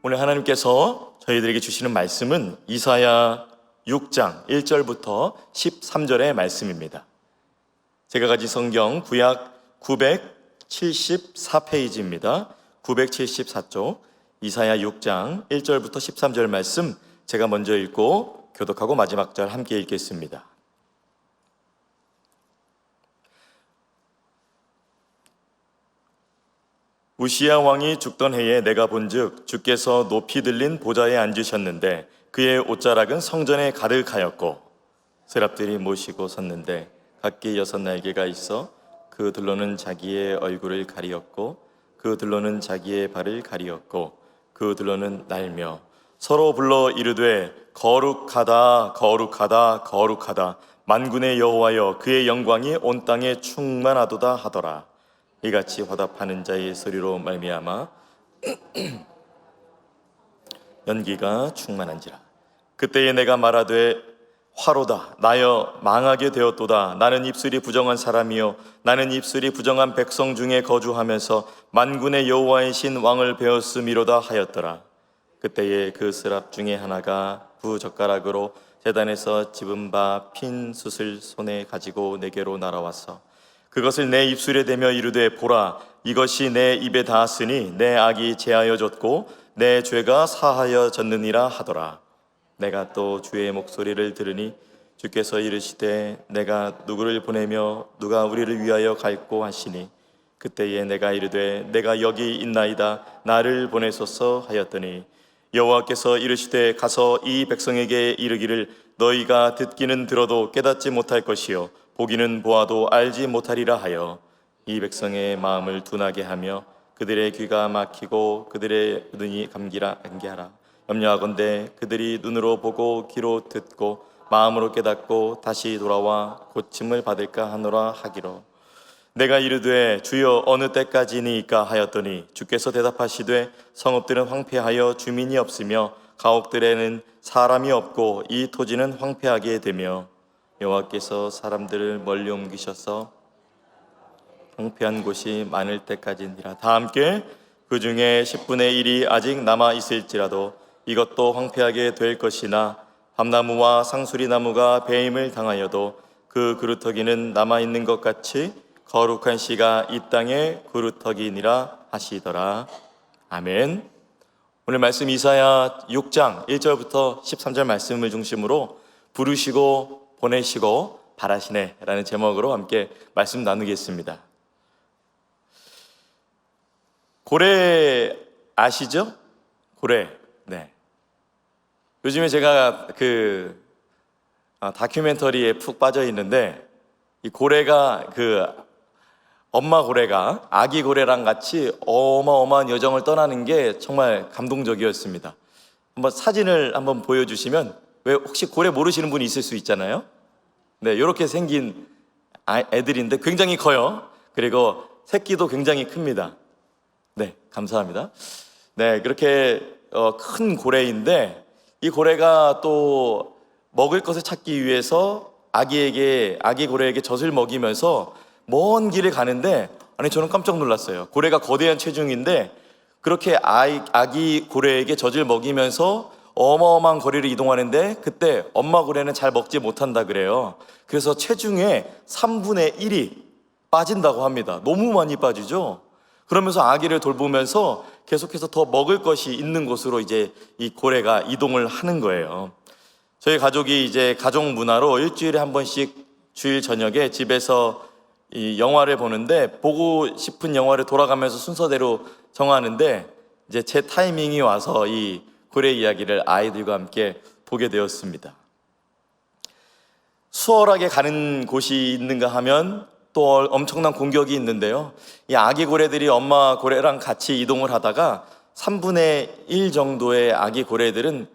오늘 하나님께서 저희들에게 주시는 말씀은 이사야 6장 1절부터 13절의 말씀입니다. 제가 가진 성경 구약 974페이지입니다. 974쪽 이사야 6장 1절부터 13절 말씀, 제가 먼저 읽고 교독하고 마지막 절 함께 읽겠습니다. 우시야 왕이 죽던 해에 내가 본즉 주께서 높이 들린 보좌에 앉으셨는데 그의 옷자락은 성전에 가득하였고 세랍들이 모시고 섰는데 각기 6날개가 있어 그 들로는 자기의 얼굴을 가리었고 그 들로는 자기의 발을 가리었고 그 들로는 날며 서로 불러 이르되 거룩하다 거룩하다 거룩하다 만군의 여호와여 그의 영광이 온 땅에 충만하도다 하더라. 이같이 화답하는 자의 소리로 말미암아 연기가 충만한지라. 그때에 내가 말하되 화로다 나여 망하게 되었도다. 나는 입술이 부정한 사람이요 나는 입술이 부정한 백성 중에 거주하면서 만군의 여호와이신 왕을 배웠음이로다 하였더라. 그때에 그 스랍 중에 하나가 부젓가락으로 제단에서 집은 바 핀 숯을 손에 가지고 내게로 날아왔어 그것을 내 입술에 대며 이르되 보라 이것이 내 입에 닿았으니 내 악이 제하여졌고 내 죄가 사하여졌느니라 하더라. 내가 또 주의 목소리를 들으니 주께서 이르시되 내가 누구를 보내며 누가 우리를 위하여 갈꼬 하시니 그때에 내가 이르되 내가 여기 있나이다 나를 보내소서 하였더니 여호와께서 이르시되 가서 이 백성에게 이르기를 너희가 듣기는 들어도 깨닫지 못할 것이요 보기는 보아도 알지 못하리라 하여 이 백성의 마음을 둔하게 하며 그들의 귀가 막히고 그들의 눈이 감기하라. 염려하건대 그들이 눈으로 보고 귀로 듣고 마음으로 깨닫고 다시 돌아와 고침을 받을까 하노라 하기로. 내가 이르되 주여 어느 때까지니까 하였더니 주께서 대답하시되 성읍들은 황폐하여 주민이 없으며 가옥들에는 사람이 없고 이 토지는 황폐하게 되며 여호와께서 사람들을 멀리 옮기셔서 황폐한 곳이 많을 때까지니라. 다 함께 그 중에 10분의 1이 아직 남아 있을지라도 이것도 황폐하게 될 것이나 밤나무와 상수리나무가 배임을 당하여도 그 그루터기는 남아 있는 것 같이 거룩한 씨가 이 땅의 그루터기니라 하시더라. 아멘. 오늘 말씀 이사야 6장 1절부터 13절 말씀을 중심으로 부르시고 보내시고 바라시네 라는 제목으로 함께 말씀 나누겠습니다. 고래 아시죠? 고래. 네. 요즘에 제가 다큐멘터리에 푹 빠져 있는데 이 고래가 엄마 고래가 아기 고래랑 같이 어마어마한 여정을 떠나는 게 정말 감동적이었습니다. 한번 사진을 한번 보여주시면, 왜 혹시 고래 모르시는 분이 있을 수 있잖아요. 네, 이렇게 생긴 애들인데 굉장히 커요. 그리고 새끼도 굉장히 큽니다. 네, 감사합니다. 네, 그렇게 큰 고래인데 이 고래가 또 먹을 것을 찾기 위해서 아기 고래에게 젖을 먹이면서 먼 길을 가는데, 아니 저는 깜짝 놀랐어요. 고래가 거대한 체중인데 그렇게 아기 고래에게 젖을 먹이면서 어마어마한 거리를 이동하는데 그때 엄마 고래는 잘 먹지 못한다 그래요. 그래서 체중의 3분의 1이 빠진다고 합니다. 너무 많이 빠지죠. 그러면서 아기를 돌보면서 계속해서 더 먹을 것이 있는 곳으로 이제 이 고래가 이동을 하는 거예요. 저희 가족이 이제 가족 문화로 일주일에 한 번씩 주일 저녁에 집에서 이 영화를 보는데, 보고 싶은 영화를 돌아가면서 순서대로 정하는데 이제 제 타이밍이 와서 이 고래 이야기를 아이들과 함께 보게 되었습니다. 수월하게 가는 곳이 있는가 하면 또 엄청난 공격이 있는데요. 이 아기 고래들이 엄마 고래랑 같이 이동을 하다가 3분의 1 정도의 아기 고래들은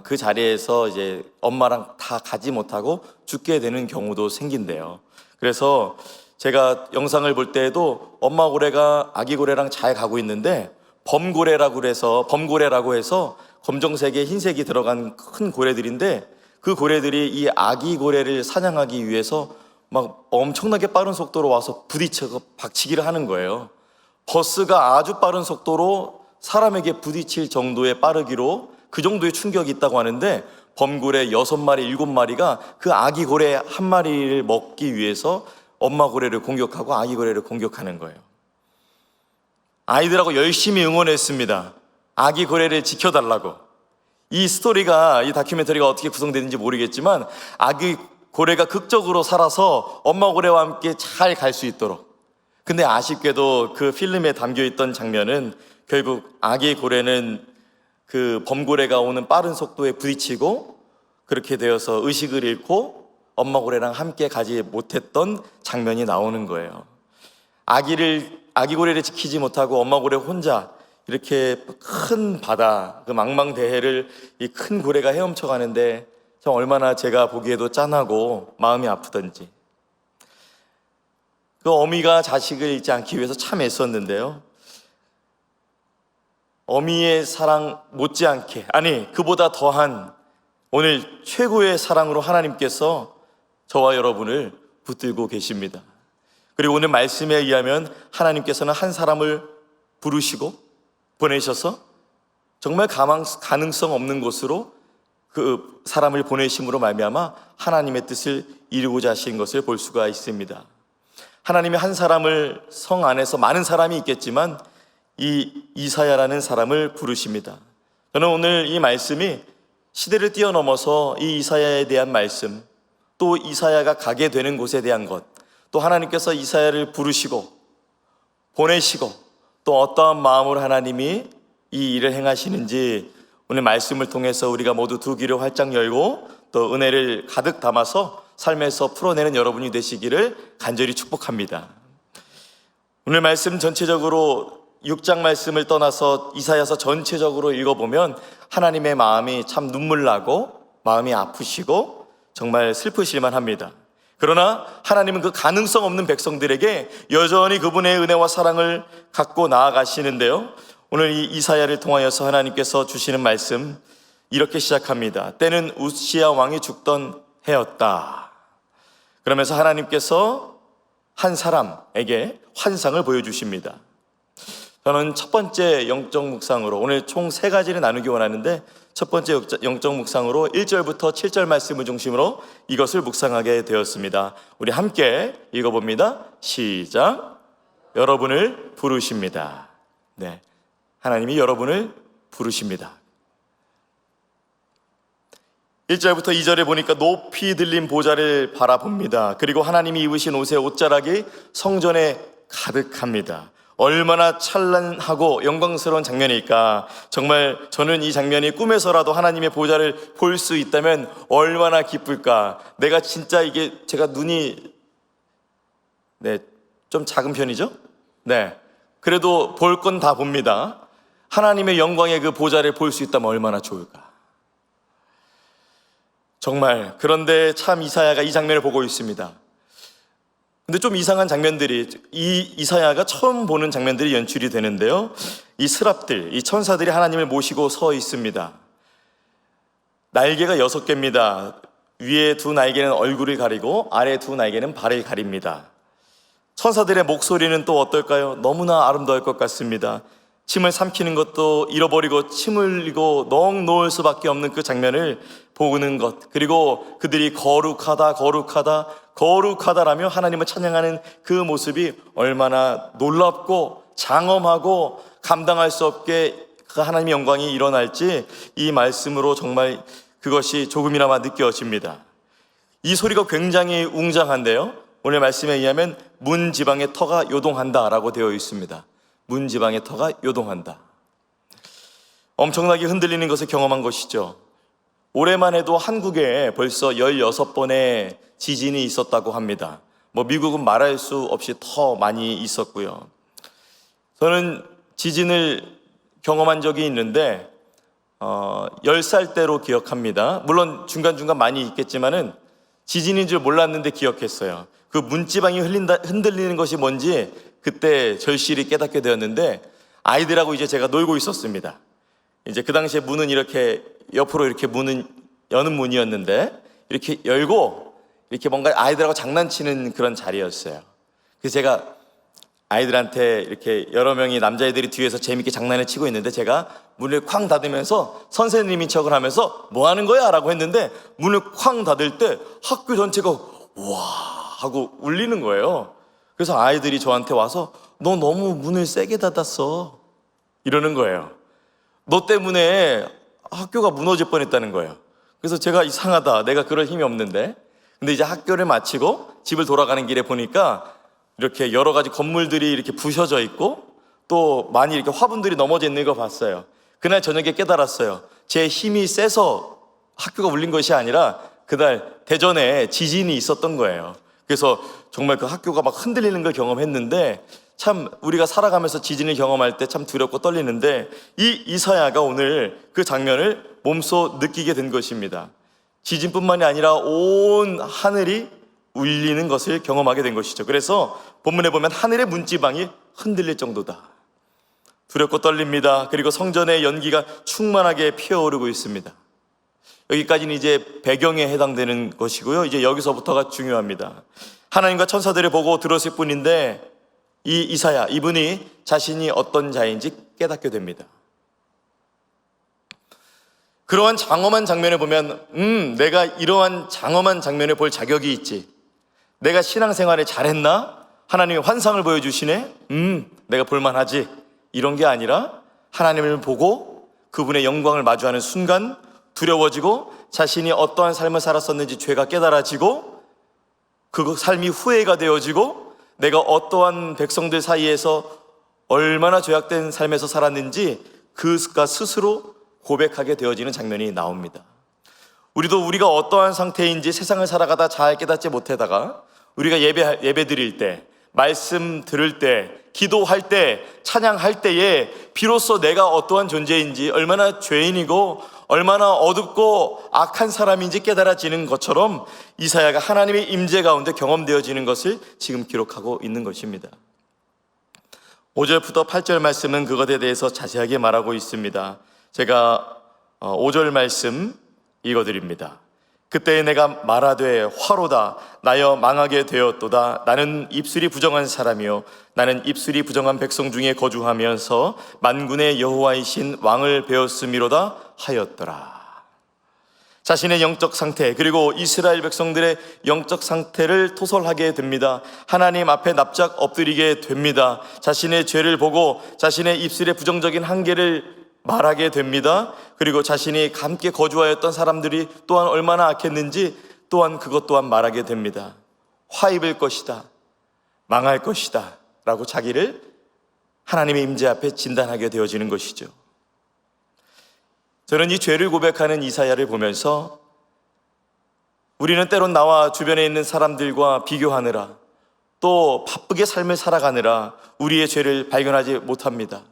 그 자리에서 이제 엄마랑 다 가지 못하고 죽게 되는 경우도 생긴대요. 그래서 제가 영상을 볼 때에도 엄마 고래가 아기 고래랑 잘 가고 있는데 범고래라고 해서 검정색에 흰색이 들어간 큰 고래들인데 그 고래들이 이 아기 고래를 사냥하기 위해서 막 엄청나게 빠른 속도로 와서 부딪혀서 박치기를 하는 거예요. 버스가 아주 빠른 속도로 사람에게 부딪힐 정도의 빠르기로 그 정도의 충격이 있다고 하는데, 범고래 6마리, 7마리가 그 아기 고래 한 마리를 먹기 위해서 엄마 고래를 공격하고 아기 고래를 공격하는 거예요. 아이들하고 열심히 응원했습니다. 아기 고래를 지켜달라고. 이 스토리가, 이 다큐멘터리가 어떻게 구성되는지 모르겠지만 아기 고래가 극적으로 살아서 엄마 고래와 함께 잘 갈 수 있도록. 근데 아쉽게도 그 필름에 담겨있던 장면은 결국 아기 고래는 그 범고래가 오는 빠른 속도에 부딪히고 그렇게 되어서 의식을 잃고 엄마 고래랑 함께 가지 못했던 장면이 나오는 거예요. 아기 고래를 지키지 못하고 엄마 고래 혼자 이렇게 큰 바다, 그 망망대해를 이 큰 고래가 헤엄쳐 가는데 참 얼마나 제가 보기에도 짠하고 마음이 아프던지. 그 어미가 자식을 잃지 않기 위해서 참 애썼는데요, 어미의 사랑 못지않게, 아니 그보다 더한 오늘 최고의 사랑으로 하나님께서 저와 여러분을 붙들고 계십니다. 그리고 오늘 말씀에 의하면 하나님께서는 한 사람을 부르시고 보내셔서 정말 가능성 없는 곳으로 그 사람을 보내심으로 말미암아 하나님의 뜻을 이루고자 하신 것을 볼 수가 있습니다. 하나님이 한 사람을, 성 안에서 많은 사람이 있겠지만 이 이사야라는 사람을 부르십니다. 저는 오늘 이 말씀이 시대를 뛰어넘어서 이 이사야에 대한 말씀, 또 이사야가 가게 되는 곳에 대한 것, 또 하나님께서 이사야를 부르시고 보내시고 또 어떠한 마음으로 하나님이 이 일을 행하시는지 오늘 말씀을 통해서 우리가 모두 두 귀를 활짝 열고 또 은혜를 가득 담아서 삶에서 풀어내는 여러분이 되시기를 간절히 축복합니다. 오늘 말씀 전체적으로 6장 말씀을 떠나서 이사야서 전체적으로 읽어보면 하나님의 마음이 참 눈물나고 마음이 아프시고 정말 슬프실만 합니다. 그러나 하나님은 그 가능성 없는 백성들에게 여전히 그분의 은혜와 사랑을 갖고 나아가시는데요, 오늘 이 이사야를 통하여서 하나님께서 주시는 말씀 이렇게 시작합니다. 때는 우시야 왕이 죽던 해였다. 그러면서 하나님께서 한 사람에게 환상을 보여주십니다. 저는 첫 번째 영적 묵상으로 오늘 총 3가지를 나누기 원하는데, 첫 번째 영적 묵상으로 1절부터 7절 말씀을 중심으로 이것을 묵상하게 되었습니다. 우리 함께 읽어봅니다. 시작. 여러분을 부르십니다. 네, 하나님이 여러분을 부르십니다. 1절부터 2절에 보니까 높이 들린 보좌를 바라봅니다. 그리고 하나님이 입으신 옷의 옷자락이 성전에 가득합니다. 얼마나 찬란하고 영광스러운 장면일까. 정말 저는 이 장면이 꿈에서라도 하나님의 보좌를 볼 수 있다면 얼마나 기쁠까. 내가 진짜 이게 제가 눈이 좀 작은 편이죠? 그래도 볼 건 다 봅니다. 하나님의 영광의 그 보좌를 볼 수 있다면 얼마나 좋을까. 정말. 그런데 참 이사야가 이 장면을 보고 있습니다. 근데 좀 이상한 장면들이, 이 이사야가 처음 보는 장면들이 연출이 되는데요, 이 스랍들, 이 천사들이 하나님을 모시고 서 있습니다. 날개가 6개입니다. 위에 2 날개는 얼굴을 가리고 아래 2 날개는 발을 가립니다. 천사들의 목소리는 또 어떨까요? 너무나 아름다울 것 같습니다. 침을 삼키는 것도 잃어버리고 침을 흘리고 넋 놓을 수밖에 없는 그 장면을 보는 것, 그리고 그들이 거룩하다 거룩하다 거룩하다라며 하나님을 찬양하는 그 모습이 얼마나 놀랍고 장엄하고 감당할 수 없게 그 하나님의 영광이 일어날지 이 말씀으로 정말 그것이 조금이나마 느껴집니다. 이 소리가 굉장히 웅장한데요, 오늘 말씀에 의하면 문 지방의 터가 요동한다라고 되어 있습니다. 문 지방의 터가 요동한다. 엄청나게 흔들리는 것을 경험한 것이죠. 올해만 해도 한국에 벌써 16번의 지진이 있었다고 합니다. 미국은 말할 수 없이 더 많이 있었고요. 저는 지진을 경험한 적이 있는데 10살 때로 기억합니다. 물론 중간중간 많이 있겠지만은 지진인 줄 몰랐는데 기억했어요. 그 문지방이 흔들리는 것이 뭔지 그때 절실히 깨닫게 되었는데, 아이들하고 이제 제가 놀고 있었습니다. 이제 그 당시에 문은 이렇게 옆으로 이렇게 문은 여는 문이었는데 이렇게 열고 이렇게 뭔가 아이들하고 장난치는 그런 자리였어요. 그래서 제가 아이들한테 이렇게 여러 명이 남자애들이 뒤에서 재밌게 장난을 치고 있는데 제가 문을 쾅 닫으면서 선생님인 척을 하면서 뭐 하는 거야? 라고 했는데 문을 쾅 닫을 때 학교 전체가 와 하고 울리는 거예요. 그래서 아이들이 저한테 와서 너 너무 문을 세게 닫았어 이러는 거예요. 너 때문에 학교가 무너질 뻔했다는 거예요. 그래서 제가 이상하다, 내가 그럴 힘이 없는데. 근데 이제 학교를 마치고 집을 돌아가는 길에 보니까 이렇게 여러 가지 건물들이 이렇게 부셔져 있고 또 많이 이렇게 화분들이 넘어져 있는 거 봤어요. 그날 저녁에 깨달았어요. 제 힘이 세서 학교가 울린 것이 아니라 그날 대전에 지진이 있었던 거예요. 그래서 정말 그 학교가 막 흔들리는 걸 경험했는데 참 우리가 살아가면서 지진을 경험할 때 참 두렵고 떨리는데 이 이사야가 오늘 그 장면을 몸소 느끼게 된 것입니다. 지진뿐만이 아니라 온 하늘이 울리는 것을 경험하게 된 것이죠. 그래서 본문에 보면 하늘의 문지방이 흔들릴 정도다. 두렵고 떨립니다. 그리고 성전의 연기가 충만하게 피어오르고 있습니다. 여기까지는 이제 배경에 해당되는 것이고요. 이제 여기서부터가 중요합니다. 하나님과 천사들을 보고 들었을 뿐인데 이 이사야, 이분이 자신이 어떤 자인지 깨닫게 됩니다. 그러한 장엄한 장면을 보면 내가 이러한 장엄한 장면을 볼 자격이 있지. 내가 신앙생활을 잘했나? 하나님이 환상을 보여주시네? 내가 볼만하지. 이런 게 아니라 하나님을 보고 그분의 영광을 마주하는 순간 두려워지고 자신이 어떠한 삶을 살았었는지 죄가 깨달아지고 그 삶이 후회가 되어지고 내가 어떠한 백성들 사이에서 얼마나 죄악된 삶에서 살았는지 그가 스스로 고백하게 되어지는 장면이 나옵니다. 우리가 어떠한 상태인지 세상을 살아가다 잘 깨닫지 못하다가 우리가 예배 드릴 때, 말씀 들을 때, 기도할 때, 찬양할 때에 비로소 내가 어떠한 존재인지, 얼마나 죄인이고 얼마나 어둡고 악한 사람인지 깨달아지는 것처럼 이사야가 하나님의 임재 가운데 경험되어지는 것을 지금 기록하고 있는 것입니다. 5절부터 8절 말씀은 그것에 대해서 자세하게 말하고 있습니다. 제가 5절 말씀 읽어드립니다. 그때에 내가 말하되 화로다 나여 망하게 되었도다. 나는 입술이 부정한 사람이요 나는 입술이 부정한 백성 중에 거주하면서 만군의 여호와이신 왕을 배웠음이로다 하였더라. 자신의 영적 상태 그리고 이스라엘 백성들의 영적 상태를 토설하게 됩니다. 하나님 앞에 납작 엎드리게 됩니다. 자신의 죄를 보고 자신의 입술의 부정적인 한계를 말하게 됩니다. 그리고 자신이 함께 거주하였던 사람들이 또한 얼마나 악했는지 또한 그것 또한 말하게 됩니다. 화 입을 것이다, 망할 것이다 라고 자기를 하나님의 임재 앞에 진단하게 되어지는 것이죠. 저는 이 죄를 고백하는 이사야를 보면서 우리는 때론 나와 주변에 있는 사람들과 비교하느라 또 바쁘게 삶을 살아가느라 우리의 죄를 발견하지 못합니다.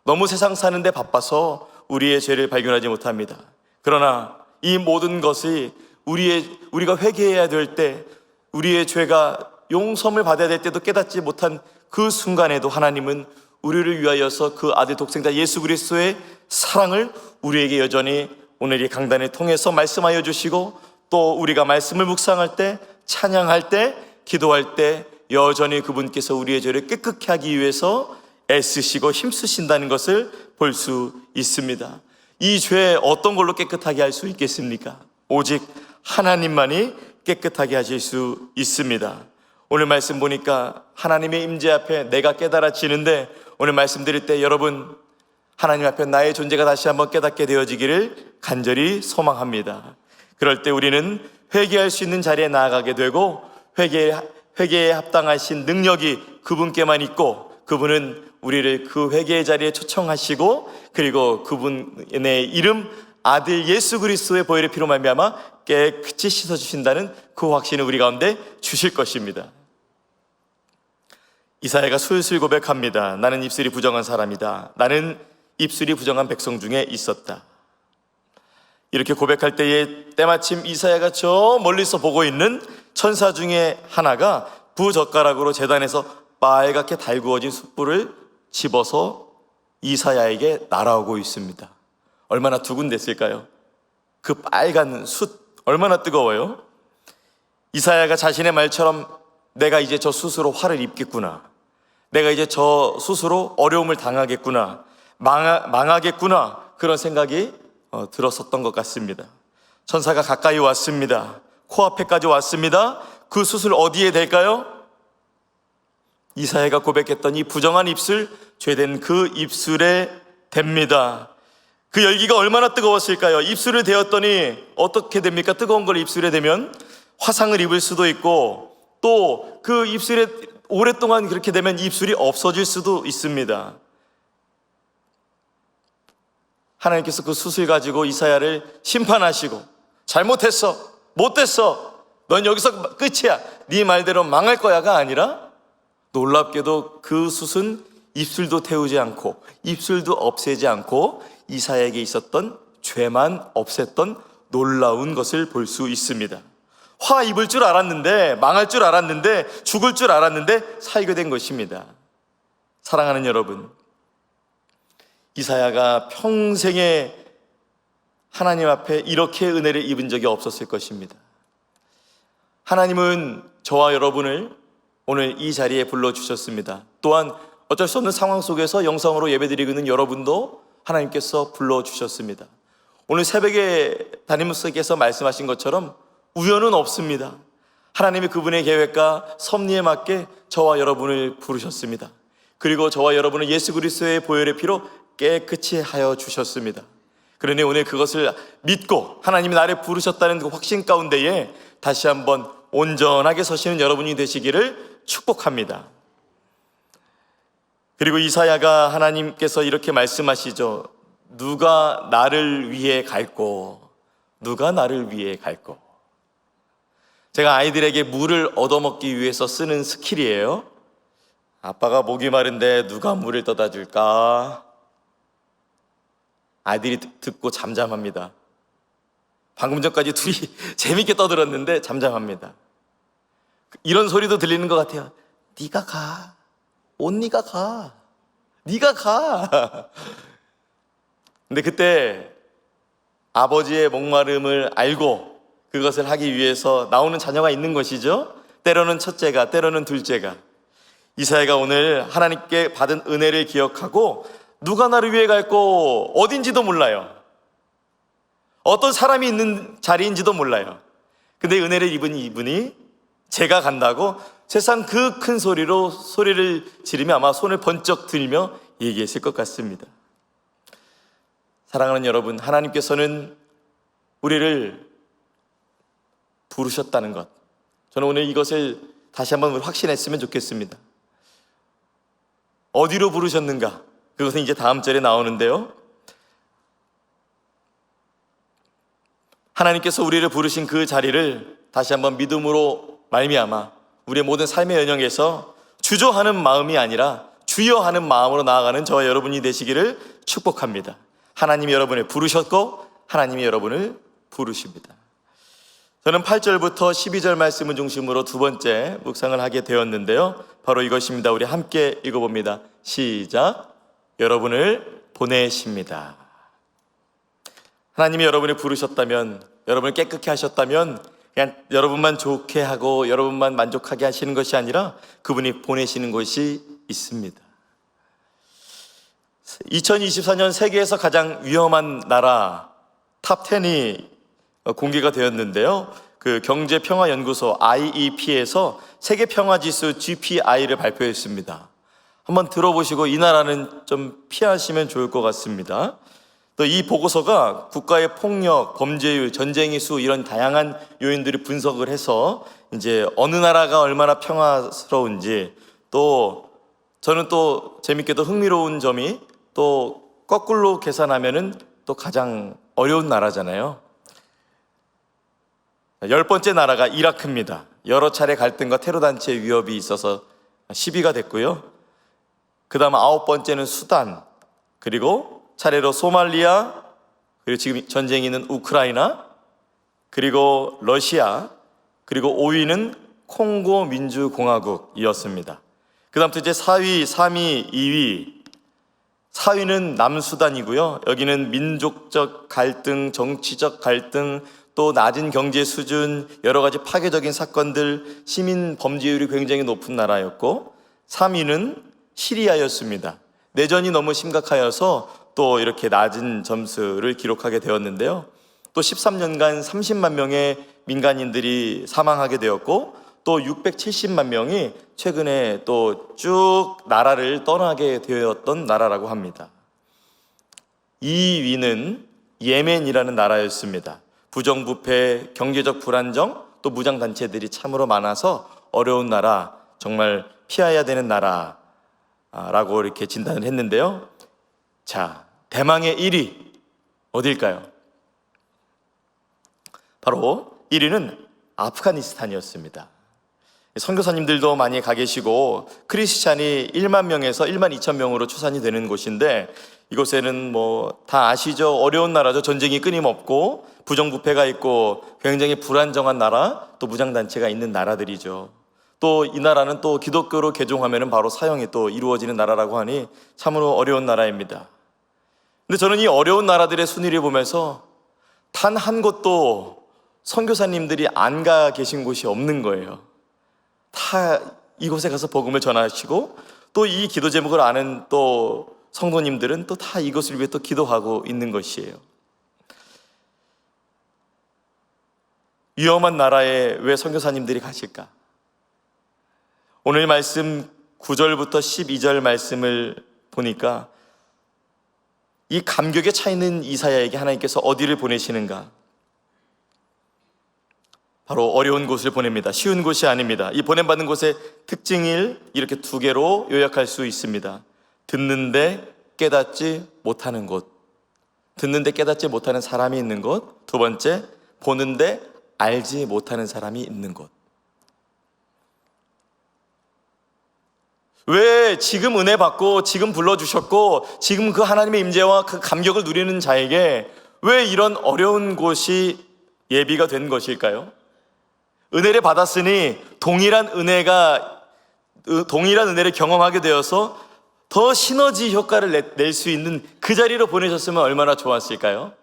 너무 세상 사는데 바빠서 우리의 죄를 발견하지 못합니다. 그러나 이 모든 것이 우리가 회개해야 될 때, 우리의 죄가 용서를 받아야 될 때도 깨닫지 못한 그 순간에도 하나님은 우리를 위하여서 그 아들 독생자 예수 그리스도의 사랑을 우리에게 여전히 오늘 이 강단을 통해서 말씀하여 주시고 또 우리가 말씀을 묵상할 때, 찬양할 때, 기도할 때 여전히 그분께서 우리의 죄를 깨끗게 하기 위해서 애쓰시고 힘쓰신다는 것을 볼 수 있습니다. 이 죄 어떤 걸로 깨끗하게 할 수 있겠습니까? 오직 하나님만이 깨끗하게 하실 수 있습니다. 오늘 말씀 보니까 하나님의 임재 앞에 내가 깨달아지는데 오늘 말씀 드릴 때 여러분 하나님 앞에 나의 존재가 다시 한번 깨닫게 되어지기를 간절히 소망합니다. 그럴 때 우리는 회개할 수 있는 자리에 나아가게 되고 회개에 합당하신 능력이 그분께만 있고 그분은 우리를 그 회개의 자리에 초청하시고 그리고 그분의 이름 아들 예수 그리스도의 보혈의 피로 말미암아 깨끗이 씻어주신다는 그 확신을 우리 가운데 주실 것입니다. 이사야가 술술 고백합니다. 나는 입술이 부정한 사람이다. 나는 입술이 부정한 백성 중에 있었다. 이렇게 고백할 때에 때마침 이사야가 저 멀리서 보고 있는 천사 중에 하나가 부젓가락으로 제단에서 빨갛게 달구어진 숯불을 집어서 이사야에게 날아오고 있습니다. 얼마나 두근댔을까요? 그 빨간 숯 얼마나 뜨거워요? 이사야가 자신의 말처럼 내가 이제 저 스스로 화를 입겠구나, 내가 이제 저 스스로 어려움을 당하겠구나, 망하겠구나, 그런 생각이 들었었던 것 같습니다. 천사가 가까이 왔습니다. 코앞에까지 왔습니다. 그 수술 어디에 댈까요? 이사야가 고백했던 이 부정한 입술, 죄된 그 입술에 댑니다. 그 열기가 얼마나 뜨거웠을까요? 입술을 대었더니 어떻게 됩니까? 뜨거운 걸 입술에 대면 화상을 입을 수도 있고, 또 그 입술에 오랫동안 그렇게 되면 입술이 없어질 수도 있습니다. 하나님께서 그 수술 가지고 이사야를 심판하시고, 잘못했어, 못됐어, 넌 여기서 끝이야, 네 말대로 망할 거야가 아니라, 놀랍게도 그 숯은 입술도 태우지 않고 입술도 없애지 않고 이사야에게 있었던 죄만 없앴던 놀라운 것을 볼 수 있습니다. 화 입을 줄 알았는데, 망할 줄 알았는데, 죽을 줄 알았는데 살게 된 것입니다. 사랑하는 여러분, 이사야가 평생에 하나님 앞에 이렇게 은혜를 입은 적이 없었을 것입니다. 하나님은 저와 여러분을 오늘 이 자리에 불러주셨습니다. 또한 어쩔 수 없는 상황 속에서 영상으로 예배드리고 있는 여러분도 하나님께서 불러주셨습니다. 오늘 새벽에 담임 목사께서 말씀하신 것처럼 우연은 없습니다. 하나님이 그분의 계획과 섭리에 맞게 저와 여러분을 부르셨습니다. 그리고 저와 여러분을 예수 그리스도의 보혈의 피로 깨끗이 하여 주셨습니다. 그러니 오늘 그것을 믿고 하나님이 나를 부르셨다는 그 확신 가운데에 다시 한번 온전하게 서시는 여러분이 되시기를 축복합니다. 그리고 이사야가 하나님께서 이렇게 말씀하시죠. 누가 나를 위해 갈꼬, 누가 나를 위해 갈꼬. 제가 아이들에게 물을 얻어먹기 위해서 쓰는 스킬이에요. 아빠가 목이 마른데 누가 물을 떠다 줄까? 아이들이 듣고 잠잠합니다. 방금 전까지 둘이 재밌게 떠들었는데 잠잠합니다. 이런 소리도 들리는 것 같아요. 네가 가, 언니가 가, 네가 가. 근데 그때 아버지의 목마름을 알고 그것을 하기 위해서 나오는 자녀가 있는 것이죠. 때로는 첫째가, 때로는 둘째가. 이사야가 오늘 하나님께 받은 은혜를 기억하고 누가 나를 위해 갈고, 어딘지도 몰라요. 어떤 사람이 있는 자리인지도 몰라요. 근데 은혜를 입은 이분이 제가 간다고 세상 그 큰 소리로 소리를 지르며 아마 손을 번쩍 들며 얘기했을 것 같습니다. 사랑하는 여러분, 하나님께서는 우리를 부르셨다는 것, 저는 오늘 이것을 다시 한번 확신했으면 좋겠습니다. 어디로 부르셨는가? 그것은 이제 다음 절에 나오는데요, 하나님께서 우리를 부르신 그 자리를 다시 한번 믿음으로 말미암아 우리의 모든 삶의 연영에서 주저하는 마음이 아니라 주여하는 마음으로 나아가는 저와 여러분이 되시기를 축복합니다. 하나님이 여러분을 부르셨고 하나님이 여러분을 부르십니다. 저는 8절부터 12절 말씀을 중심으로 두 번째 묵상을 하게 되었는데요, 바로 이것입니다. 우리 함께 읽어봅니다. 시작. 여러분을 보내십니다. 하나님이 여러분을 부르셨다면, 여러분을 깨끗게 하셨다면 그냥 여러분만 좋게 하고 여러분만 만족하게 하시는 것이 아니라 그분이 보내시는 것이 있습니다. 2024년 세계에서 가장 위험한 나라 탑 10이 공개가 되었는데요, 그 경제평화연구소 IEP에서 세계평화지수 GPI를 발표했습니다. 한번 들어보시고 이 나라는 좀 피하시면 좋을 것 같습니다. 또 이 보고서가 국가의 폭력, 범죄율, 전쟁의 수, 이런 다양한 요인들을 분석을 해서 이제 어느 나라가 얼마나 평화스러운지, 또 저는 또 재밌게도 흥미로운 점이 또 거꾸로 계산하면은 또 가장 어려운 나라잖아요. 10번째 나라가 이라크입니다. 여러 차례 갈등과 테러 단체 위협이 있어서 10위가 됐고요. 그 다음 9번째는 수단, 그리고 차례로 소말리아, 그리고 지금 전쟁이 있는 우크라이나, 그리고 러시아, 그리고 5위는 콩고 민주공화국이었습니다. 그 다음부터 이제 4위, 3위, 2위. 4위는 남수단이고요. 여기는 민족적 갈등, 정치적 갈등, 또 낮은 경제 수준, 여러 가지 파괴적인 사건들, 시민 범죄율이 굉장히 높은 나라였고, 3위는 시리아였습니다. 내전이 너무 심각하여서 또 이렇게 낮은 점수를 기록하게 되었는데요. 또 13년간 30만 명의 민간인들이 사망하게 되었고, 또 670만 명이 최근에 또 쭉 나라를 떠나게 되었던 나라라고 합니다. 2위는 예멘이라는 나라였습니다. 부정부패, 경제적 불안정, 또 무장단체들이 참으로 많아서 어려운 나라, 정말 피해야 되는 나라라고 이렇게 진단을 했는데요. 자, 대망의 1위 어딜까요? 바로 1위는 아프가니스탄이었습니다. 선교사님들도 많이 가 계시고 크리스찬이 1만 명에서 1만 2천 명으로 추산이 되는 곳인데, 이곳에는 뭐 다 아시죠? 어려운 나라죠. 전쟁이 끊임없고 부정부패가 있고 굉장히 불안정한 나라, 또 무장단체가 있는 나라들이죠. 또 이 나라는 또 기독교로 개종하면 바로 사형이 또 이루어지는 나라라고 하니 참으로 어려운 나라입니다. 근데 저는 이 어려운 나라들의 순위를 보면서 단 한 곳도 선교사님들이 안 가 계신 곳이 없는 거예요. 다 이곳에 가서 복음을 전하시고, 또 이 기도 제목을 아는 또 성도님들은 또 다 이것을 위해 또 기도하고 있는 것이에요. 위험한 나라에 왜 선교사님들이 가실까? 오늘 말씀 9절부터 12절 말씀을 보니까 이 감격에 차 있는 이사야에게 하나님께서 어디를 보내시는가? 바로 어려운 곳을 보냅니다. 쉬운 곳이 아닙니다. 이 보냄받은 곳의 특징을 이렇게 2개로 요약할 수 있습니다. 듣는데 깨닫지 못하는 곳, 듣는데 깨닫지 못하는 사람이 있는 곳. 2번째, 보는데 알지 못하는 사람이 있는 곳. 왜 지금 은혜 받고 지금 불러주셨고 지금 그 하나님의 임재와 그 감격을 누리는 자에게 왜 이런 어려운 곳이 예비가 된 것일까요? 은혜를 받았으니 동일한 은혜를 경험하게 되어서 더 시너지 효과를 낼 수 있는 그 자리로 보내셨으면 얼마나 좋았을까요?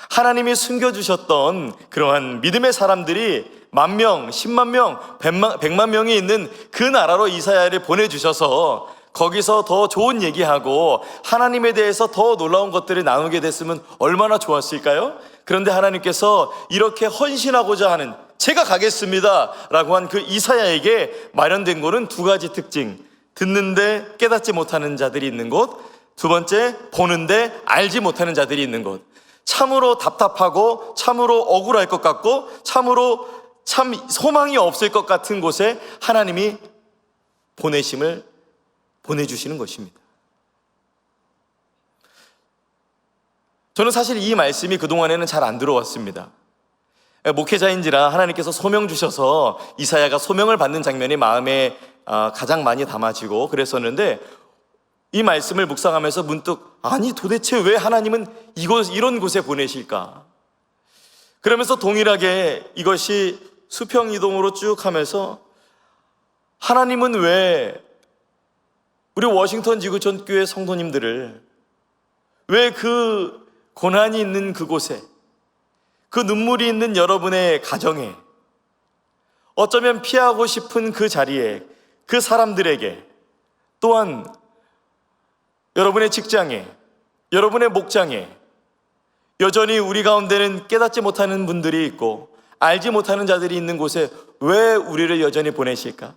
하나님이 숨겨주셨던 그러한 믿음의 사람들이 10,000명, 10만 명, 100만 명이 있는 그 나라로 이사야를 보내주셔서 거기서 더 좋은 얘기하고 하나님에 대해서 더 놀라운 것들을 나누게 됐으면 얼마나 좋았을까요? 그런데 하나님께서 이렇게 헌신하고자 하는, 제가 가겠습니다 라고 한 그 이사야에게 마련된 곳은 2가지 특징, 듣는데 깨닫지 못하는 자들이 있는 곳, 2번째, 보는데 알지 못하는 자들이 있는 곳. 참으로 답답하고 참으로 억울할 것 같고 참으로 참 소망이 없을 것 같은 곳에 하나님이 보내주시는 것입니다. 저는 사실 이 말씀이 그동안에는 잘 안 들어왔습니다. 목회자인지라 하나님께서 소명 주셔서 이사야가 소명을 받는 장면이 마음에 가장 많이 담아지고 그랬었는데, 이 말씀을 묵상하면서 문득, 아니 도대체 왜 하나님은 이런 곳에 보내실까? 그러면서 동일하게 이것이 수평이동으로 쭉 하면서 하나님은 왜 우리 워싱턴 지구촌 교회 성도님들을 왜 그 고난이 있는 그곳에, 그 눈물이 있는 여러분의 가정에, 어쩌면 피하고 싶은 그 자리에, 그 사람들에게, 또한 여러분의 직장에, 여러분의 목장에 여전히 우리 가운데는 깨닫지 못하는 분들이 있고 알지 못하는 자들이 있는 곳에 왜 우리를 여전히 보내실까?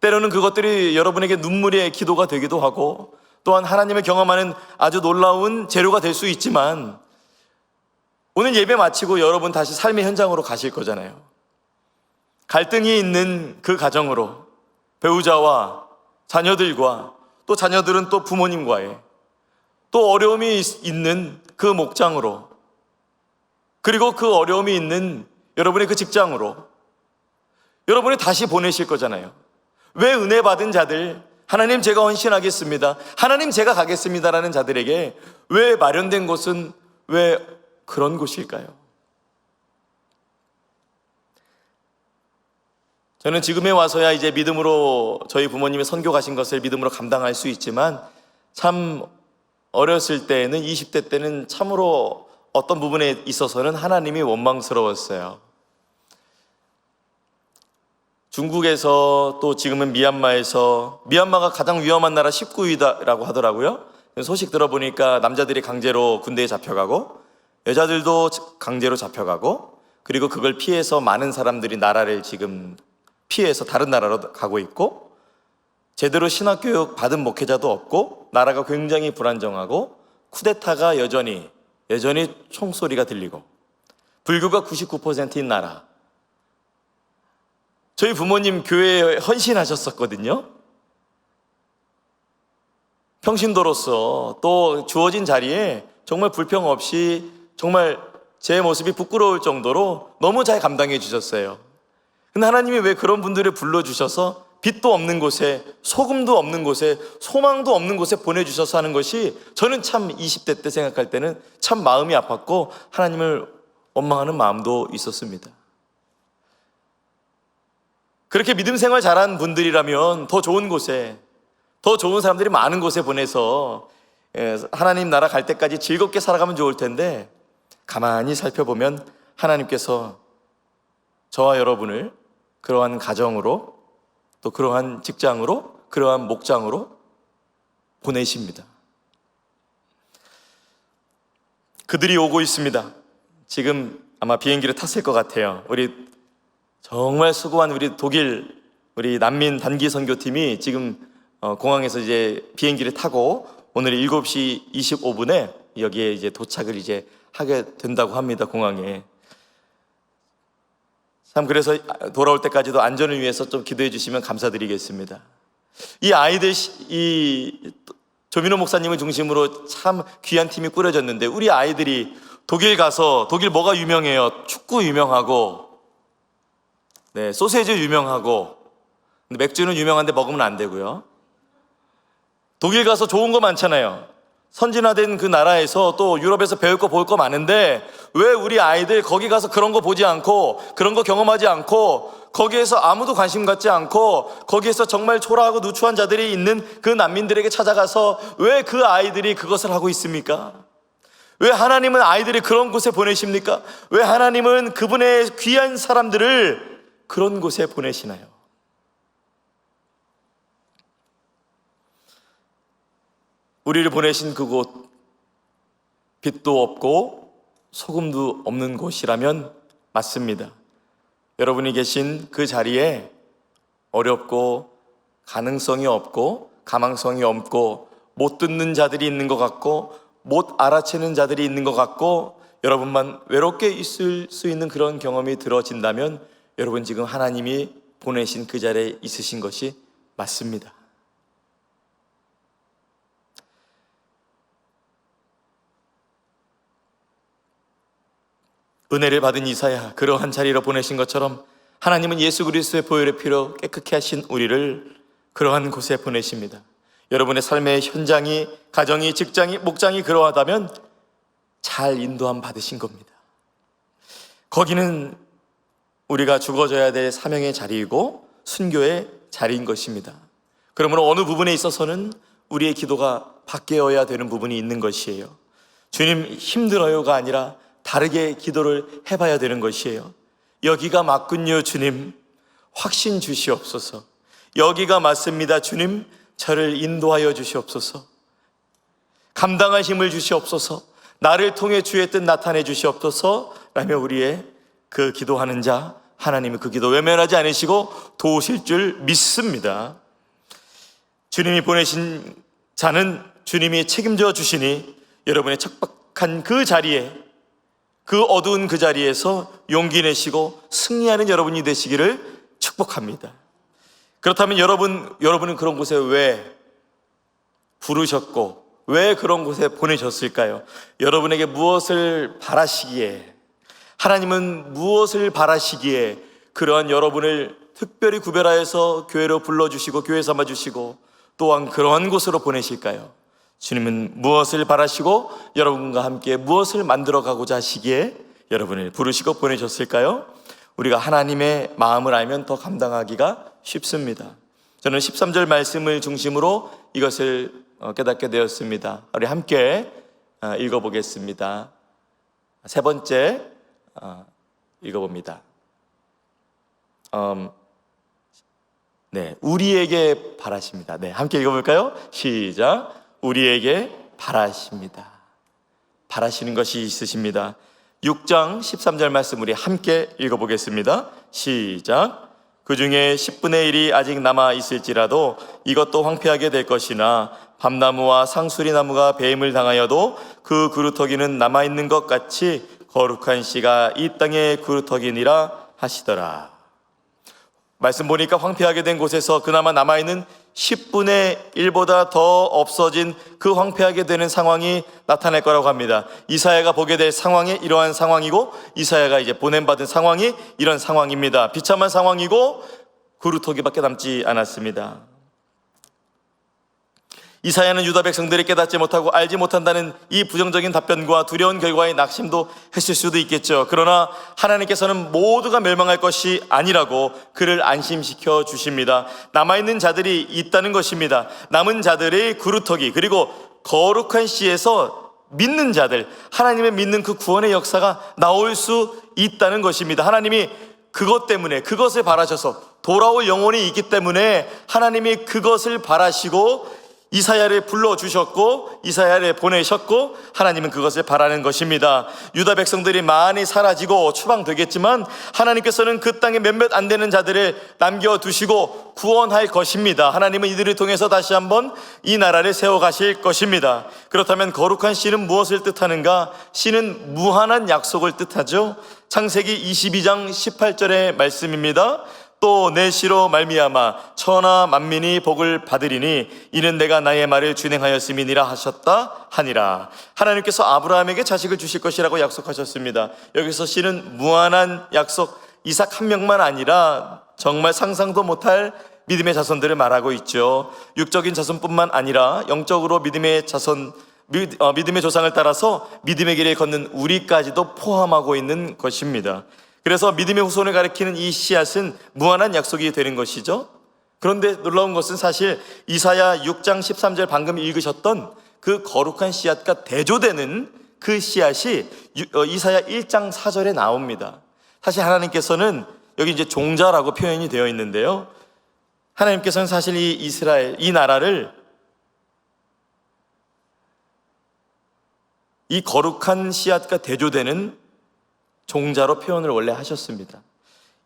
때로는 그것들이 여러분에게 눈물의 기도가 되기도 하고 또한 하나님을 경험하는 아주 놀라운 재료가 될 수 있지만, 오늘 예배 마치고 여러분 다시 삶의 현장으로 가실 거잖아요. 갈등이 있는 그 가정으로, 배우자와 자녀들과, 또 자녀들은 또 부모님과의, 또 어려움이 있는 그 목장으로, 그리고 그 어려움이 있는 여러분의 그 직장으로 여러분이 다시 보내실 거잖아요. 왜 은혜 받은 자들, 하나님 제가 헌신하겠습니다, 하나님 제가 가겠습니다라는 자들에게 왜 마련된 곳은 왜 그런 곳일까요? 저는 지금에 와서야 이제 믿음으로 저희 부모님이 선교 가신 것을 믿음으로 감당할 수 있지만, 참 어렸을 때는, 20대 때는 참으로 어떤 부분에 있어서는 하나님이 원망스러웠어요. 중국에서 또 지금은 미얀마가 가장 위험한 나라 19위라고 하더라고요. 소식 들어보니까 남자들이 강제로 군대에 잡혀가고 여자들도 강제로 잡혀가고, 그리고 그걸 피해서 많은 사람들이 나라를 지금 피해서 다른 나라로 가고 있고, 제대로 신학교육 받은 목회자도 없고, 나라가 굉장히 불안정하고, 쿠데타가 여전히 총소리가 들리고, 불교가 99%인 나라. 저희 부모님 교회에 헌신하셨었거든요. 평신도로서 또 주어진 자리에 정말 불평 없이 정말 제 모습이 부끄러울 정도로 너무 잘 감당해 주셨어요. 근데 하나님이 왜 그런 분들을 불러주셔서 빛도 없는 곳에, 소금도 없는 곳에, 소망도 없는 곳에 보내주셔서 하는 것이, 저는 참 20대 때 생각할 때는 참 마음이 아팠고 하나님을 원망하는 마음도 있었습니다. 그렇게 믿음 생활 잘한 분들이라면 더 좋은 곳에, 더 좋은 사람들이 많은 곳에 보내서 하나님 나라 갈 때까지 즐겁게 살아가면 좋을 텐데, 가만히 살펴보면 하나님께서 저와 여러분을 그러한 가정으로, 또 그러한 직장으로, 그러한 목장으로 보내십니다. 그들이 오고 있습니다. 지금 아마 비행기를 탔을 것 같아요. 우리 정말 수고한 우리 난민 단기 선교팀이 지금 공항에서 이제 비행기를 타고 오늘 7시 25분에 여기에 이제 도착을 이제 하게 된다고 합니다, 공항에. 참, 그래서 돌아올 때까지도 안전을 위해서 좀 기도해 주시면 감사드리겠습니다. 이 아이들, 이 조민호 목사님을 중심으로 참 귀한 팀이 꾸려졌는데, 우리 아이들이 독일 가서, 독일 뭐가 유명해요? 축구 유명하고, 네, 소세지 유명하고, 근데 맥주는 유명한데 먹으면 안 되고요. 독일 가서 좋은 거 많잖아요. 선진화된 그 나라에서 또 유럽에서 배울 거 볼 거 많은데, 왜 우리 아이들 거기 가서 그런 거 보지 않고, 그런 거 경험하지 않고, 거기에서 아무도 관심 갖지 않고, 거기에서 정말 초라하고 누추한 자들이 있는 그 난민들에게 찾아가서 왜 그 아이들이 그것을 하고 있습니까? 왜 하나님은 아이들이 그런 곳에 보내십니까? 왜 하나님은 그분의 귀한 사람들을 그런 곳에 보내시나요? 우리를 보내신 그곳, 빛도 없고 소금도 없는 곳이라면 맞습니다. 여러분이 계신 그 자리에 어렵고 가능성이 없고 가망성이 없고 못 듣는 자들이 있는 것 같고 못 알아채는 자들이 있는 것 같고, 여러분만 외롭게 있을 수 있는 그런 경험이 들어진다면 여러분 지금 하나님이 보내신 그 자리에 있으신 것이 맞습니다. 은혜를 받은 이사야, 그러한 자리로 보내신 것처럼 하나님은 예수 그리스도의 보혈의 피로 깨끗게 하신 우리를 그러한 곳에 보내십니다. 여러분의 삶의 현장이, 가정이, 직장이, 목장이 그러하다면 잘 인도함 받으신 겁니다. 거기는 우리가 죽어져야 될 사명의 자리이고 순교의 자리인 것입니다. 그러므로 어느 부분에 있어서는 우리의 기도가 바뀌어야 되는 부분이 있는 것이에요. 주님 힘들어요가 아니라 다르게 기도를 해봐야 되는 것이에요. 여기가 맞군요, 주님. 확신 주시옵소서. 여기가 맞습니다, 주님. 저를 인도하여 주시옵소서. 감당할 힘을 주시옵소서. 나를 통해 주의 뜻 나타내 주시옵소서. 라며 우리의 그 기도하는 자, 하나님이 그 기도 외면하지 않으시고 도우실 줄 믿습니다. 주님이 보내신 자는 주님이 책임져 주시니 여러분의 척박한 그 자리에, 그 어두운 그 자리에서 용기 내시고 승리하는 여러분이 되시기를 축복합니다. 그렇다면 여러분은 그런 곳에 왜 부르셨고 왜 그런 곳에 보내셨을까요? 여러분에게 무엇을 바라시기에, 하나님은 무엇을 바라시기에 그러한 여러분을 특별히 구별하여서 교회로 불러주시고 교회 삼아주시고 또한 그러한 곳으로 보내실까요? 주님은 무엇을 바라시고 여러분과 함께 무엇을 만들어가고자 하시기에 여러분을 부르시고 보내셨을까요? 우리가 하나님의 마음을 알면 더 감당하기가 쉽습니다. 저는 13절 말씀을 중심으로 이것을 깨닫게 되었습니다. 우리 함께 읽어보겠습니다. 세 번째 읽어봅니다. 네, 우리에게 바라십니다. 네, 함께 읽어볼까요? 시작. 우리에게 바라십니다. 바라시는 것이 있으십니다. 6장 13절 말씀 우리 함께 읽어보겠습니다. 시작. 그 중에 10분의 1이 아직 남아 있을지라도 이것도 황폐하게 될 것이나 밤나무와 상수리나무가 배임을 당하여도 그 그루터기는 남아있는 것 같이 거룩한 씨가 이 땅의 그루터기니라 하시더라. 말씀 보니까 황폐하게 된 곳에서 그나마 남아있는 10분의 1보다 더 없어진 그 황폐하게 되는 상황이 나타날 거라고 합니다. 이사야가 보게 될 상황이 이러한 상황이고, 이사야가 이제 보냄받은 상황이 이런 상황입니다. 비참한 상황이고 그루터기밖에 남지 않았습니다. 이사야는 유다 백성들이 깨닫지 못하고 알지 못한다는 이 부정적인 답변과 두려운 결과에 낙심도 했을 수도 있겠죠. 그러나 하나님께서는 모두가 멸망할 것이 아니라고 그를 안심시켜 주십니다. 남아있는 자들이 있다는 것입니다. 남은 자들의 그루터기, 그리고 거룩한 씨에서 믿는 자들, 하나님의 믿는 그 구원의 역사가 나올 수 있다는 것입니다. 하나님이 그것 때문에, 그것을 바라셔서 돌아올 영혼이 있기 때문에 하나님이 그것을 바라시고 이사야를 불러주셨고 이사야를 보내셨고 하나님은 그것을 바라는 것입니다. 유다 백성들이 많이 사라지고 추방되겠지만 하나님께서는 그 땅에 몇몇 안 되는 자들을 남겨두시고 구원할 것입니다. 하나님은 이들을 통해서 다시 한번 이 나라를 세워가실 것입니다. 그렇다면 거룩한 씨는 무엇을 뜻하는가? 씨는 무한한 약속을 뜻하죠. 창세기 22장 18절의 말씀입니다. 또 내 씨로 말미암아 천하 만민이 복을 받으리니 이는 내가 나의 말을 준행하였음이니라 하셨다 하니라. 하나님께서 아브라함에게 자식을 주실 것이라고 약속하셨습니다. 여기서 씨는 무한한 약속, 이삭 한 명만 아니라 정말 상상도 못할 믿음의 자손들을 말하고 있죠. 육적인 자손뿐만 아니라 영적으로 믿음의 자손, 믿음의 조상을 따라서 믿음의 길을 걷는 우리까지도 포함하고 있는 것입니다. 그래서 믿음의 후손을 가리키는 이 씨앗은 무한한 약속이 되는 것이죠. 그런데 놀라운 것은 사실 이사야 6장 13절 방금 읽으셨던 그 거룩한 씨앗과 대조되는 그 씨앗이 이사야 1장 4절에 나옵니다. 사실 하나님께서는 여기 이제 종자라고 표현이 되어 있는데요, 하나님께서는 사실 이 이스라엘, 이 나라를 이 거룩한 씨앗과 대조되는 종자로 표현을 원래 하셨습니다.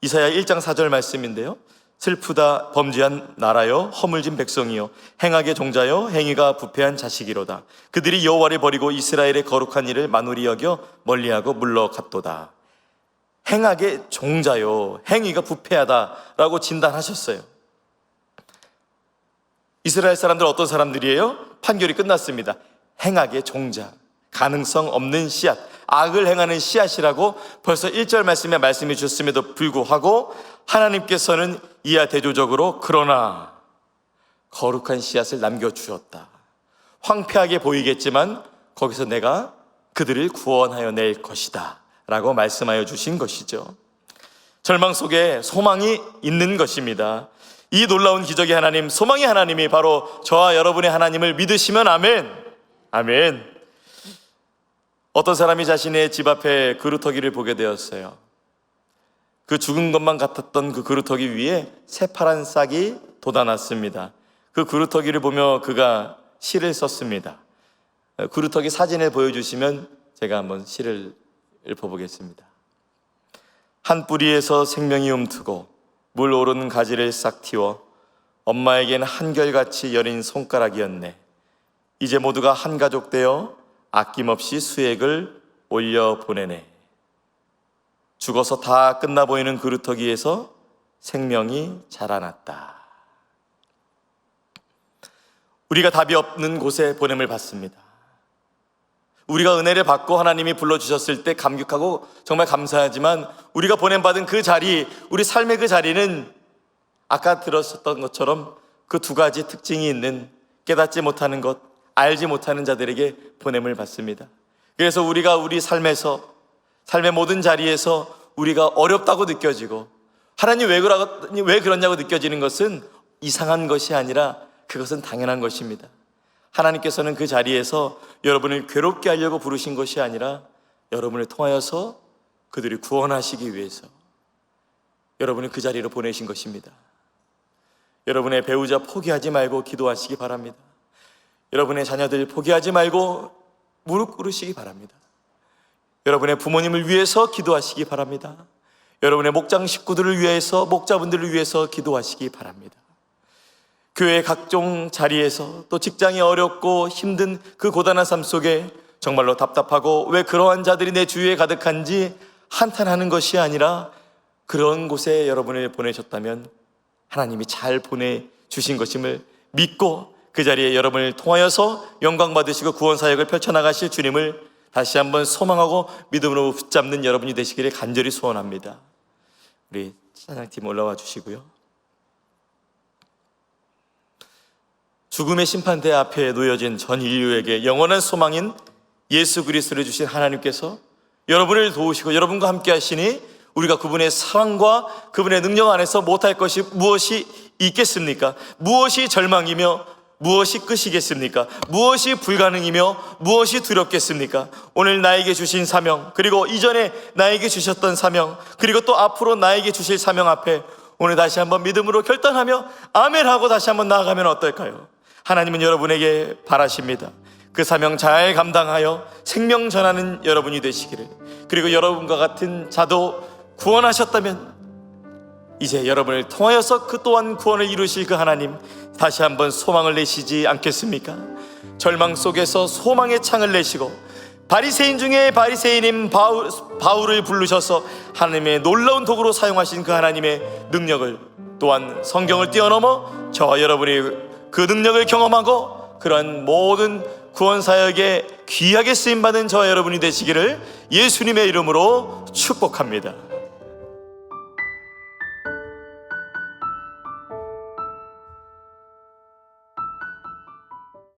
이사야 1장 4절 말씀인데요, 슬프다 범죄한 나라여 허물진 백성이여 행악의 종자여 행위가 부패한 자식이로다. 그들이 여호와를 버리고 이스라엘의 거룩한 일을 만우리 여겨 멀리하고 물러갔도다. 행악의 종자요, 행위가 부패하다라고 진단하셨어요. 이스라엘 사람들 어떤 사람들이에요? 판결이 끝났습니다. 행악의 종자, 가능성 없는 씨앗, 악을 행하는 씨앗이라고 벌써 1절 말씀에 말씀해 주셨음에도 불구하고 하나님께서는 이하 대조적으로 그러나 거룩한 씨앗을 남겨주셨다. 황폐하게 보이겠지만 거기서 내가 그들을 구원하여 낼 것이다 라고 말씀하여 주신 것이죠. 절망 속에 소망이 있는 것입니다. 이 놀라운 기적의 하나님, 소망의 하나님이 바로 저와 여러분의 하나님을 믿으시면 아멘. 아멘. 어떤 사람이 자신의 집 앞에 그루터기를 보게 되었어요. 그 죽은 것만 같았던 그 그루터기 위에 새파란 싹이 돋아났습니다. 그 그루터기를 보며 그가 시를 썼습니다. 그루터기 사진을 보여주시면 제가 한번 시를 읊어보겠습니다. 한 뿌리에서 생명이 움트고 물 오른 가지를 싹 틔워 엄마에겐 한결같이 여린 손가락이었네. 이제 모두가 한 가족 되어 아낌없이 수액을 올려보내네. 죽어서 다 끝나 보이는 그루터기에서 생명이 자라났다. 우리가 답이 없는 곳에 보냄을 받습니다. 우리가 은혜를 받고 하나님이 불러주셨을 때 감격하고 정말 감사하지만 우리가 보냄받은 그 자리, 우리 삶의 그 자리는 아까 들었었던 것처럼 그 두 가지 특징이 있는 깨닫지 못하는 것, 알지 못하는 자들에게 보냄을 받습니다. 그래서 우리가 우리 삶에서, 삶의 모든 자리에서 우리가 어렵다고 느껴지고 하나님 왜 그러냐고 느껴지는 것은 이상한 것이 아니라 그것은 당연한 것입니다. 하나님께서는 그 자리에서 여러분을 괴롭게 하려고 부르신 것이 아니라 여러분을 통하여서 그들이 구원하시기 위해서 여러분을 그 자리로 보내신 것입니다. 여러분의 배우자 포기하지 말고 기도하시기 바랍니다. 여러분의 자녀들 포기하지 말고 무릎 꿇으시기 바랍니다. 여러분의 부모님을 위해서 기도하시기 바랍니다. 여러분의 목장 식구들을 위해서, 목자분들을 위해서 기도하시기 바랍니다. 교회의 각종 자리에서, 또 직장이 어렵고 힘든 그 고단한 삶 속에 정말로 답답하고 왜 그러한 자들이 내 주위에 가득한지 한탄하는 것이 아니라, 그런 곳에 여러분을 보내셨다면 하나님이 잘 보내주신 것임을 믿고 그 자리에 여러분을 통하여서 영광 받으시고 구원 사역을 펼쳐나가실 주님을 다시 한번 소망하고 믿음으로 붙잡는 여러분이 되시기를 간절히 소원합니다. 우리 찬양팀 올라와 주시고요. 죽음의 심판대 앞에 놓여진 전 인류에게 영원한 소망인 예수 그리스도를 주신 하나님께서 여러분을 도우시고 여러분과 함께 하시니 우리가 그분의 사랑과 그분의 능력 안에서 못할 것이 무엇이 있겠습니까? 무엇이 절망이며 무엇이 끝이겠습니까? 무엇이 불가능이며 무엇이 두렵겠습니까? 오늘 나에게 주신 사명, 그리고 이전에 나에게 주셨던 사명, 그리고 또 앞으로 나에게 주실 사명 앞에 오늘 다시 한번 믿음으로 결단하며 아멘하고 다시 한번 나아가면 어떨까요? 하나님은 여러분에게 바라십니다. 그 사명 잘 감당하여 생명 전하는 여러분이 되시기를, 그리고 여러분과 같은 자도 구원하셨다면 이제 여러분을 통하여서 그 또한 구원을 이루실 그 하나님, 다시 한번 소망을 내시지 않겠습니까? 절망 속에서 소망의 창을 내시고 바리새인 중에 바리새인인 바울을 부르셔서 하나님의 놀라운 도구로 사용하신 그 하나님의 능력을, 또한 성경을 뛰어넘어 저와 여러분이 그 능력을 경험하고 그러한 모든 구원 사역에 귀하게 쓰임받은 저와 여러분이 되시기를 예수님의 이름으로 축복합니다.